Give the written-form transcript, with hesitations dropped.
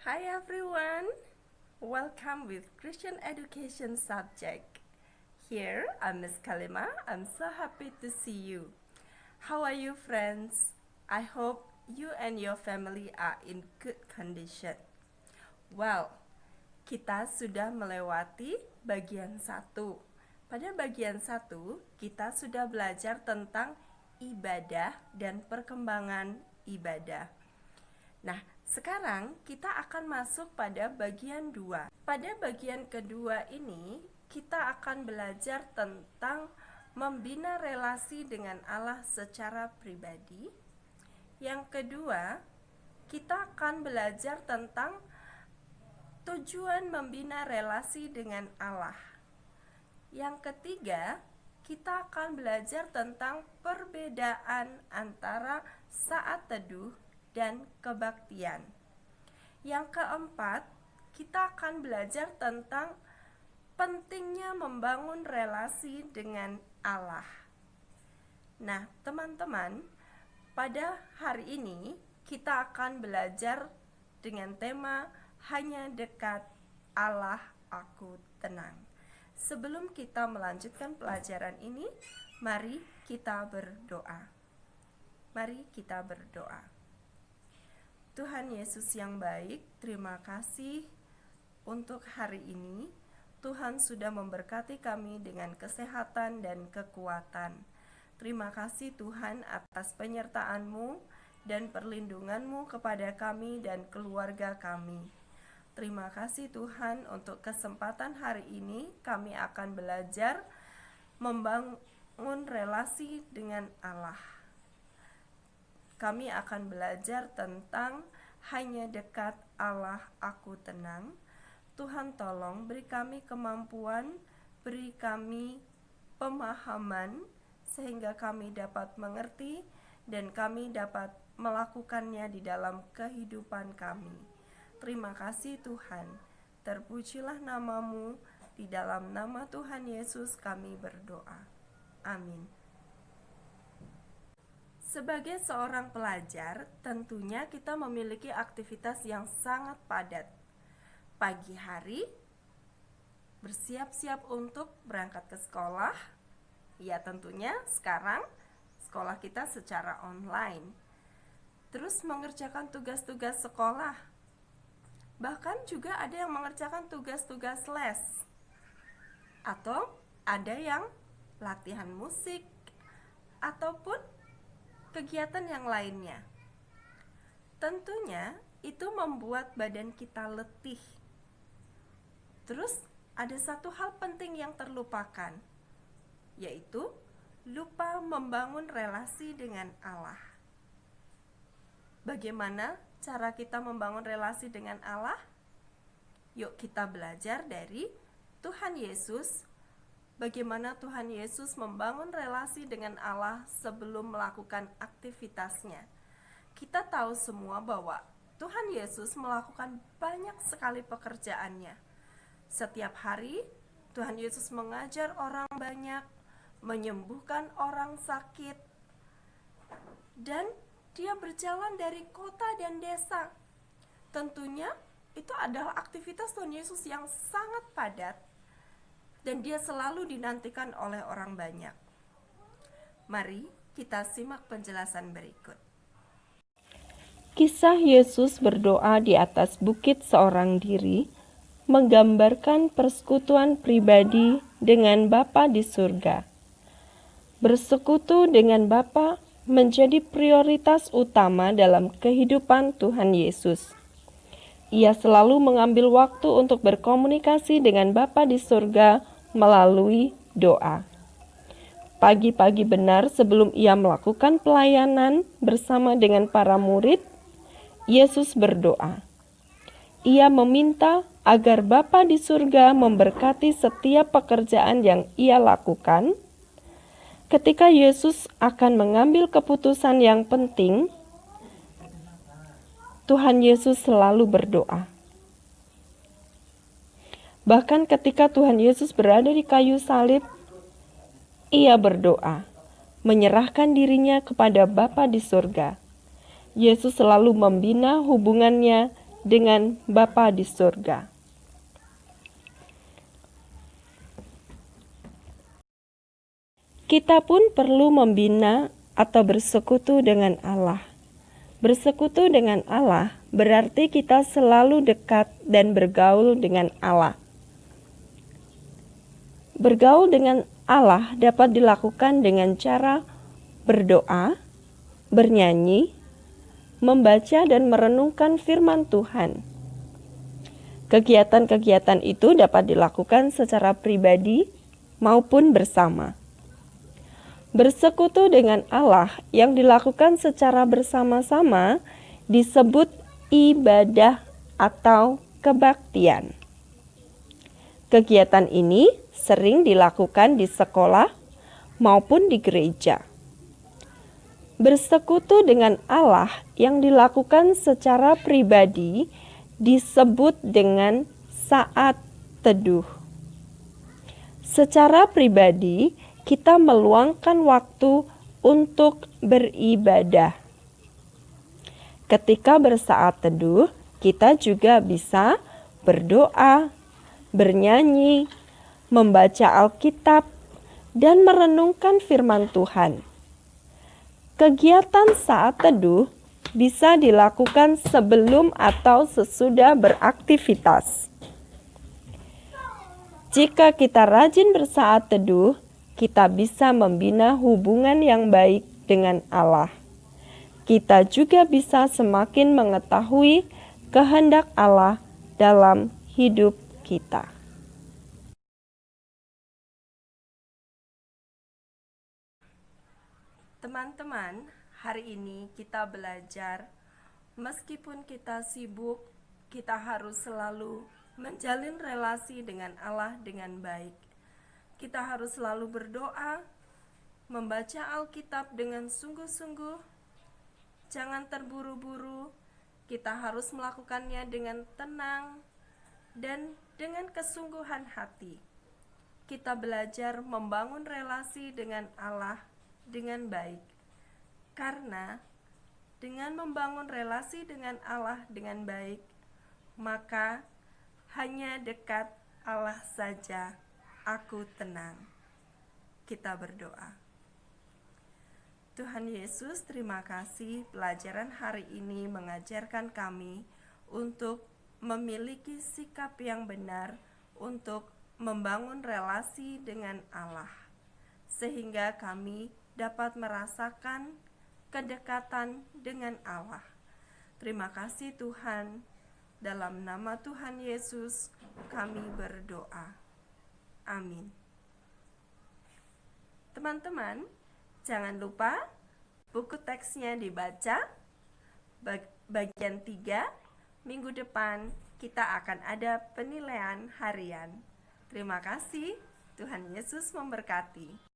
Hi everyone, welcome with Christian education subject. Here I'm Miss Kalima. I'm so happy to see you. How are you friends? I hope you and your family are in good condition. Well, kita sudah melewati bagian 1. Pada bagian 1, kita sudah belajar tentang ibadah dan perkembangan ibadah. Nah, sekarang kita akan masuk pada bagian 2. Pada bagian kedua ini, kita akan belajar tentang membina relasi dengan Allah secara pribadi. Yang kedua, kita akan belajar tentang tujuan membina relasi dengan Allah. Yang ketiga, kita akan belajar tentang perbedaan antara saat teduh dan kebaktian. Yang keempat, kita akan belajar tentang pentingnya membangun relasi dengan Allah. Nah, teman-teman, pada hari ini kita akan belajar dengan tema hanya dekat Allah aku tenang. Sebelum kita melanjutkan pelajaran ini, mari kita berdoa. Mari kita berdoa. Tuhan Yesus yang baik, terima kasih untuk hari ini. Tuhan sudah memberkati kami dengan kesehatan dan kekuatan. Terima kasih Tuhan atas penyertaan-Mu dan perlindungan-Mu kepada kami dan keluarga kami. Terima kasih Tuhan untuk kesempatan hari ini kami akan belajar membangun relasi dengan Allah. Kami akan belajar tentang hanya dekat Allah aku tenang. Tuhan tolong beri kami kemampuan, beri kami pemahaman sehingga kami dapat mengerti dan kami dapat melakukannya di dalam kehidupan kami. Terima kasih Tuhan. Terpujilah nama-Mu, di dalam nama Tuhan Yesus kami berdoa. Amin. Sebagai seorang pelajar, tentunya kita memiliki aktivitas yang sangat padat. Pagi hari, bersiap-siap untuk berangkat ke sekolah. Ya, tentunya sekarang sekolah kita secara online. Terus mengerjakan tugas-tugas sekolah. Bahkan juga ada yang mengerjakan tugas-tugas les. Atau ada yang latihan musik ataupun kegiatan yang lainnya. Tentunya itu membuat badan kita letih. Terus ada satu hal penting yang terlupakan, yaitu lupa membangun relasi dengan Allah. Bagaimana cara kita membangun relasi dengan Allah? Yuk kita belajar dari Tuhan Yesus. Bagaimana Tuhan Yesus membangun relasi dengan Allah sebelum melakukan aktivitasnya. Kita tahu semua bahwa Tuhan Yesus melakukan banyak sekali pekerjaannya. Setiap hari Tuhan Yesus mengajar orang banyak, menyembuhkan orang sakit, dan Dia berjalan dari kota dan desa. Tentunya itu adalah aktivitas Tuhan Yesus yang sangat padat dan Dia selalu dinantikan oleh orang banyak. Mari kita simak penjelasan berikut. Kisah Yesus berdoa di atas bukit seorang diri menggambarkan persekutuan pribadi dengan Bapa di surga. Bersekutu dengan Bapa menjadi prioritas utama dalam kehidupan Tuhan Yesus. Ia selalu mengambil waktu untuk berkomunikasi dengan Bapa di surga melalui doa. Pagi-pagi benar sebelum ia melakukan pelayanan bersama dengan para murid, Yesus berdoa. Ia meminta agar Bapa di surga memberkati setiap pekerjaan yang ia lakukan. Ketika Yesus akan mengambil keputusan yang penting, Tuhan Yesus selalu berdoa. Bahkan ketika Tuhan Yesus berada di kayu salib, ia berdoa, menyerahkan dirinya kepada Bapa di surga. Yesus selalu membina hubungannya dengan Bapa di surga. Kita pun perlu membina atau bersekutu dengan Allah. Bersekutu dengan Allah berarti kita selalu dekat dan bergaul dengan Allah. Bergaul dengan Allah dapat dilakukan dengan cara berdoa, bernyanyi, membaca dan merenungkan firman Tuhan. Kegiatan-kegiatan itu dapat dilakukan secara pribadi maupun bersama. Bersekutu dengan Allah yang dilakukan secara bersama-sama disebut ibadah atau kebaktian. Kegiatan ini sering dilakukan di sekolah maupun di gereja. Bersekutu dengan Allah yang dilakukan secara pribadi disebut dengan saat teduh. Secara pribadi, kita meluangkan waktu untuk beribadah. Ketika bersaat teduh, kita juga bisa berdoa, bernyanyi, membaca Alkitab, dan merenungkan firman Tuhan. Kegiatan saat teduh bisa dilakukan sebelum atau sesudah beraktivitas. Jika kita rajin bersaat teduh, kita bisa membina hubungan yang baik dengan Allah. Kita juga bisa semakin mengetahui kehendak Allah dalam hidup kita. Teman-teman, hari ini kita belajar, meskipun kita sibuk, kita harus selalu menjalin relasi dengan Allah dengan baik. Kita harus selalu berdoa, membaca Alkitab dengan sungguh-sungguh, jangan terburu-buru. Kita harus melakukannya dengan tenang dan dengan kesungguhan hati. Kita belajar membangun relasi dengan Allah dengan baik, karena dengan membangun relasi dengan Allah dengan baik, maka hanya dekat Allah saja aku tenang. Kita berdoa. Tuhan Yesus, terima kasih pelajaran hari ini mengajarkan kami untuk memiliki sikap yang benar untuk membangun relasi dengan Allah, sehingga kami dapat merasakan kedekatan dengan Allah. Terima kasih Tuhan, dalam nama Tuhan Yesus kami berdoa. Amin. Teman-teman, jangan lupa buku teksnya dibaca. Bagian 3, minggu depan kita akan ada penilaian harian. Terima kasih, Tuhan Yesus memberkati.